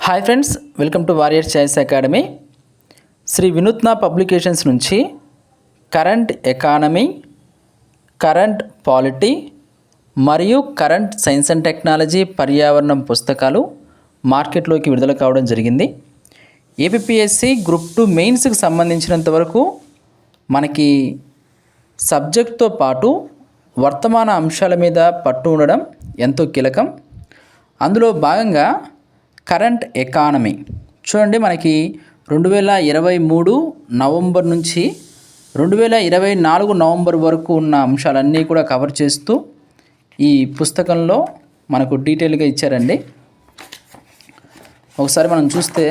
Hi friends, welcome to warrior choice academy. Shri Vinootna publications నుంచి current economy, current polity మరియు current science and technology పర్యావరణం పుస్తకాలు మార్కెట్లోకి విడుదల కావడం జరిగింది. ఏపీఎస్సి గ్రూప్ 2 మెయిన్స్కి సంబంధించినంత వరకు మనకి సబ్జెక్ట్తో పాటు వర్తమాన అంశాల మీద పట్టు ఉండడం ఎంతో కీలకం. అందులో భాగంగా కరెంట్ ఎకానమీ చూడండి, మనకి 2023 నవంబర్ నుంచి 2024 నవంబర్ వరకు ఉన్న అంశాలన్నీ కూడా కవర్ చేస్తూ ఈ పుస్తకంలో మనకు డీటెయిల్గా ఇచ్చారండి. ఒకసారి మనం చూస్తే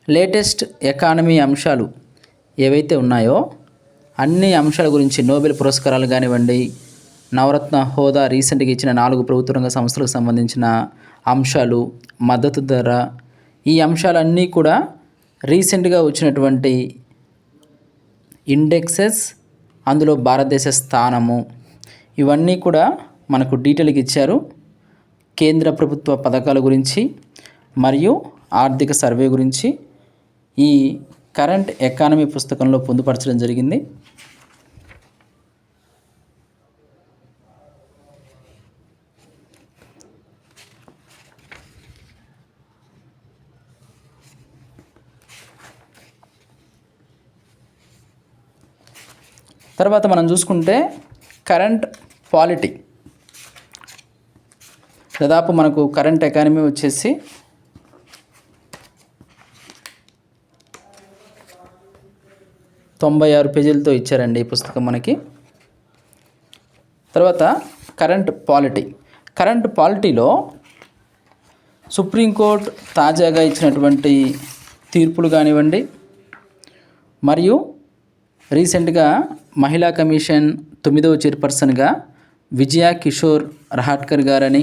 లేటెస్ట్ ఎకానమీ అంశాలు ఏవైతే ఉన్నాయో అన్ని అంశాల గురించి, నోబెల్ పురస్కారాలు కానివ్వండి, నవరత్న హోదా రీసెంట్గా ఇచ్చిన 4 ప్రభుత్వ రంగ సంస్థలకు సంబంధించిన అంశాలు, మద్దతు ధర, ఈ అంశాలన్నీ కూడా రీసెంట్గా వచ్చినటువంటి ఇండెక్సెస్, అందులో భారతదేశ స్థానము, ఇవన్నీ కూడా మనకు డీటెయిల్గా ఇచ్చారు. కేంద్ర ప్రభుత్వ పథకాల గురించి మరియు ఆర్థిక సర్వే గురించి ఈ కరెంట్ ఎకానమీ పుస్తకంలో పొందుపరచడం జరిగింది. తర్వాత మనం చూసుకుంటే కరెంట్ పాలిటీ, దాదాపు మనకు కరెంట్ ఎకానమీ వచ్చేసి 96 పేజీలతో ఇచ్చారండి ఈ పుస్తకం మనకి. తర్వాత కరెంట్ పాలిటీలో సుప్రీంకోర్టు తాజాగా ఇచ్చినటువంటి తీర్పులు కానివ్వండి, మరియు రీసెంట్గా మహిళా కమిషన్ 9వ చైర్పర్సన్గా విజయ కిషోర్ రహాట్కర్ గారని,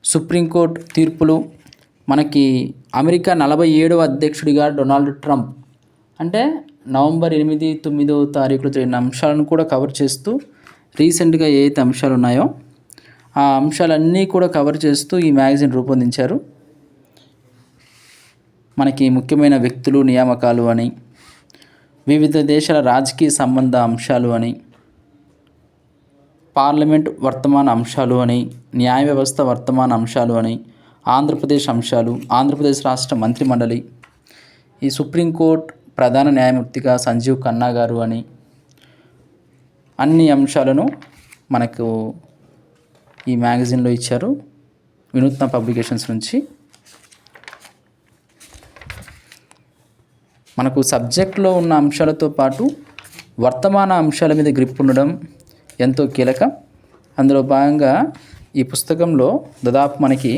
సుప్రీంకోర్టు తీర్పులు, మనకి అమెరికా 47వ అధ్యక్షుడిగా డొనాల్డ్ ట్రంప్, అంటే నవంబర్ 8, 9వ తారీఖులో జరిగిన అంశాలను కూడా కవర్ చేస్తూ రీసెంట్గా ఏవైతే అంశాలు ఉన్నాయో ఆ అంశాలన్నీ కూడా కవర్ చేస్తూ ఈ మ్యాగజైన్ రూపొందించారు. మనకి ముఖ్యమైన వ్యక్తులు, నియామకాలు అని, వివిధ దేశాల రాజకీయ సంబంధ అంశాలు అని, పార్లమెంట్ వర్తమాన అంశాలు అని, న్యాయ వ్యవస్థ వర్తమాన అంశాలు అని, ఆంధ్రప్రదేశ్ అంశాలు, ఆంధ్రప్రదేశ్ రాష్ట్ర మంత్రిమండలి, ఈ సుప్రీంకోర్టు ప్రధాన న్యాయమూర్తిగా సంజీవ్ ఖన్నా గారు అని, అన్ని అంశాలను మనకు ఈ మ్యాగజైన్లో ఇచ్చారు వినూత్న పబ్లికేషన్స్ నుంచి. మనకు సబ్జెక్ట్లో ఉన్న అంశాలతో పాటు వర్తమాన అంశాల మీద గ్రిప్ ఉండడం ఎంతో కీలకం. అందులో భాగంగా ఈ పుస్తకంలో దాదాపు మనకి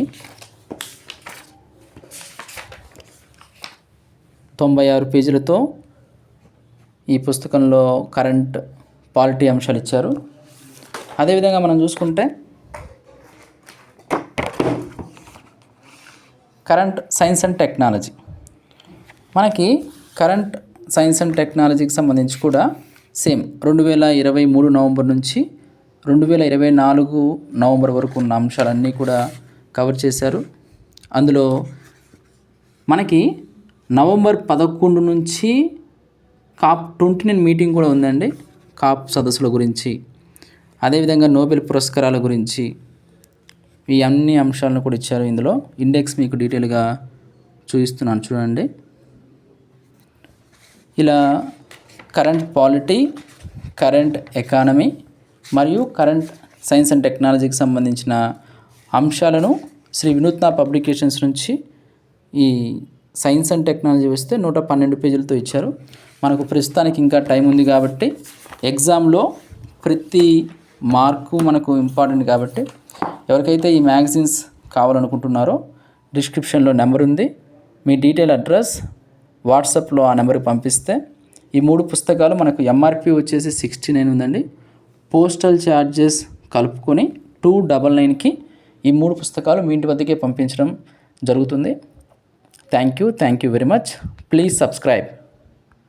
96 పేజీలతో ఈ పుస్తకంలో కరెంట్ పాలిటీ అంశాలు ఇచ్చారు. అదేవిధంగా మనం చూసుకుంటే కరెంట్ సైన్స్ అండ్ టెక్నాలజీ, మనకి కరెంట్ సైన్స్ అండ్ టెక్నాలజీకి సంబంధించి కూడా సేమ్ 2023 నవంబర్ నుంచి 2024 నవంబర్ వరకు ఉన్న అంశాలన్నీ కూడా కవర్ చేశారు. అందులో మనకి నవంబర్ 11 నుంచి COP 29 మీటింగ్ కూడా ఉందండి. COP సదస్సుల గురించి, అదేవిధంగా నోబెల్ పురస్కారాల గురించి, ఈ అన్ని అంశాలను కూడా ఇచ్చారు. ఇందులో ఇండెక్స్ మీకు డీటెయిల్గా చూపిస్తున్నాను చూడండి. ఇలా కరెంట్ పాలిటీ, కరెంట్ ఎకానమీ మరియు కరెంట్ సైన్స్ అండ్ టెక్నాలజీకి సంబంధించిన అంశాలను శ్రీ వినూత్న పబ్లికేషన్స్ నుంచి ఈ సైన్స్ అండ్ టెక్నాలజీ వస్తే 112 పేజీలతో ఇచ్చారు. మనకు ప్రస్తుతానికి ఇంకా టైం ఉంది కాబట్టి ఎగ్జామ్లో ప్రతి మార్కు మనకు ఇంపార్టెంట్ కాబట్టి ఎవరికైతే ఈ మ్యాగజైన్స్ కావాలనుకుంటున్నారో డిస్క్రిప్షన్లో నెంబర్ ఉంది. మీ డీటెయిల్ అడ్రస్ వాట్సాప్లో ఆ నెంబర్కి పంపిస్తే ఈ 3 పుస్తకాలు మనకు ఎంఆర్పి వచ్చేసి 69 ఉందండి. పోస్టల్ ఛార్జెస్ కలుపుకొని 299కి ఈ 3 పుస్తకాలు మీ ఇంటి వద్దకే పంపించడం జరుగుతుంది. Thank you very much. Please subscribe.